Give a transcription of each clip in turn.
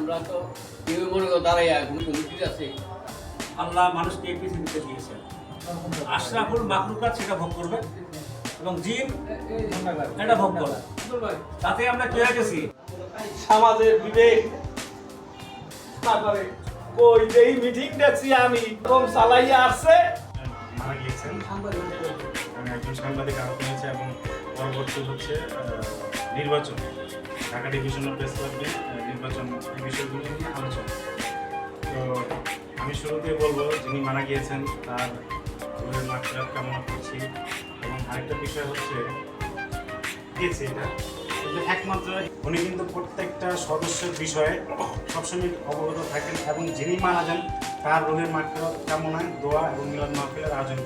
আমরা তো কেউ মনে করো দাঁড়াই ঘুমিয়ে আছে। আল্লাহ মানুষকে এই পৃথিবীতে দিয়েছেন, আশরাফুল মাখলুকাত সেটা ভোগ করবে এবং জিন এটা ভোগ করবে। তাতে আমরা পেয়ে গেছি সমাজের বিবেক। তারপরে কই এই মিটিং দেখছি আমি কম চালাইয়া আসছে মারা গিয়েছেন। আমি একজন সাংবাদিক আহত হয়েছে এবং পরবর্তী হচ্ছে নির্বাচন, ঢাকা ডিভিশনাল প্রেস ক্লাবে নির্বাচন এই বিষয়গুলো নিয়ে আলোচনা। তো আমি শুরুতেই বলবো যিনি মারা গিয়েছেন তার রুহের মাগফিরাত কামনা করছি। এবং আরেকটা বিষয় হচ্ছে দিয়েছে এটা কিন্তু একমাত্র উনি কিন্তু প্রত্যেকটা সদস্যের বিষয়ে সবসময় অবগত থাকেন এবং যিনি মারা যান তার রুহের মাগফিরাত কামনায় দোয়া এবং মিলাদ মাহফিলের আয়োজন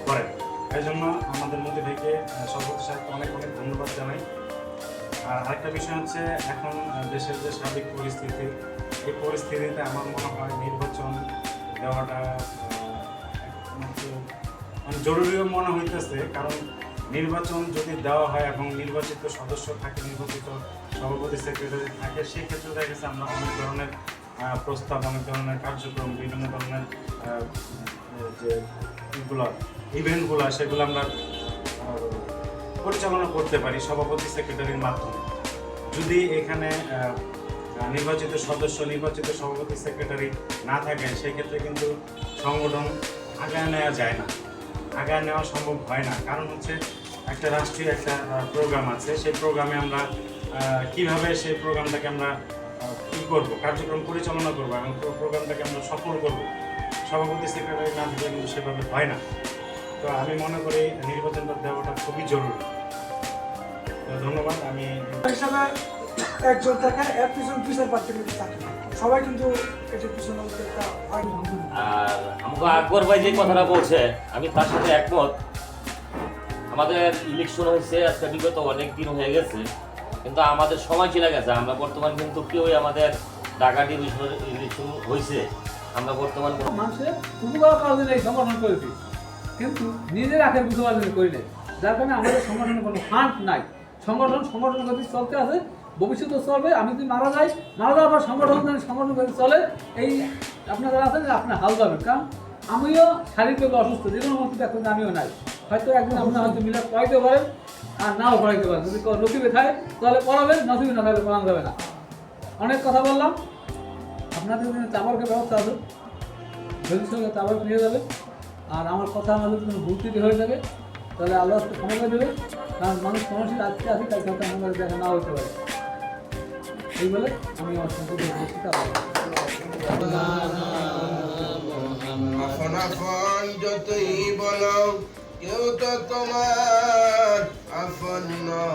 করেন। এই জন্য আমাদের মধ্যে থেকে সভাপতি সাহেবকে অনেক অনেক ধন্যবাদ জানাই। আর আরেকটা বিষয় হচ্ছে এখন দেশের যে সার্বিক পরিস্থিতি, এই পরিস্থিতিতে আমার মনে হয় নির্বাচন দেওয়াটা মানে জরুরিও মনে হইতেছে। কারণ নির্বাচন যদি দেওয়া হয় এবং নির্বাচিত সদস্য থাকে, নির্বাচিত সভাপতি সেক্রেটারি থাকে, সেক্ষেত্রে দেখা গেছে আমরা অনেক ধরনের প্রস্তাব, অনেক ধরনের কার্যক্রম, বিভিন্ন ধরনের যে ইভেন্টগুলো সেগুলো আমরা পরিচালনা করতে পারি সভাপতি সেক্রেটারির মাধ্যমে। যদি এখানে নির্বাচিত সদস্য, নির্বাচিত সভাপতি সেক্রেটারি না থাকে, সেক্ষেত্রে কিন্তু সংগঠন আগায় নেওয়া যায় না, আগায় নেওয়া সম্ভব হয় না। কারণ হচ্ছে একটা রাষ্ট্রীয় একটা প্রোগ্রাম আছে, সেই প্রোগ্রামে আমরা কিভাবে সেই প্রোগ্রামটাকে আমরা কী করবো, কার্যক্রম পরিচালনা করবো এবং প্রোগ্রামটাকে আমরা সফল করবো, সভাপতি সেক্রেটারি না থাকলে কিন্তু সেভাবে হয় না। তো আমি মনে করি নির্বাচনটা দেওয়াটা খুবই জরুরি। তো ধন্যবাদ। আমি হিসাবে একজন থাকে এর পিছন পাচ্ছে কিন্তু থাকে সবাই কিন্তু এটার পিছনে একটা হয়। আর আমাকে আকবর ভাই যে কথাটা বলছে আমি তার সাথে একমত। আমাদের ইলেকশন হয়েছে আজকে বিগত অনেক দিন হয়ে গেছে, কিন্তু আমাদের সময় চলে গেছে। আমরা বর্তমান কিন্তু কেউই আমাদের ঢাকা ডিভিশনের ইলেকশন হয়েছে, আমরা বর্তমান মানুষের উপকার করার জন্য এই সংগঠন করেছি, কিন্তু নিজের আখের বুঝবার জন্য করি নাই। যার কারণে আমাদের সংগঠনের কোনো ফান্ড নাই। সংগঠন গতি চলতে আছে, ভবিষ্যতে চলবে। আমি যদি মারা যাওয়ার পর সংগঠন গতি চলে। এই আপনারা আছেন যে আপনার হাল যাবেন, কারণ আমিও শারীরিকভাবে অসুস্থ, যে কোনো মতো এখন আমিও নাই। হয়তো একদিন আপনার হয়তো মিলে পড়াইতে পারেন আর নাও পড়াইতে পারেন। যদি নসিবে থাকে তাহলে পড়াবেন, নসিবে না থাকলে পড়ানো যাবে না। অনেক কথা বললাম। আপনাদের জন্য চাবারকে ব্যবস্থা আছে, ভবিষ্যতে চাবার নিয়ে যাবে। আর আমার কথা আমাদের কোনো ভুল ত্রুটি হয়ে থাকে তাহলে আল্লাহ ক্ষমা করে দেবে, কারণ মানুষের আজকে আছে তাই সাথে আমাদের দেখা না হতে পারে। এই বলে আমি আমার সম্পর্কে আপন যতই বলো কেউ তো তোমার আপন নয়।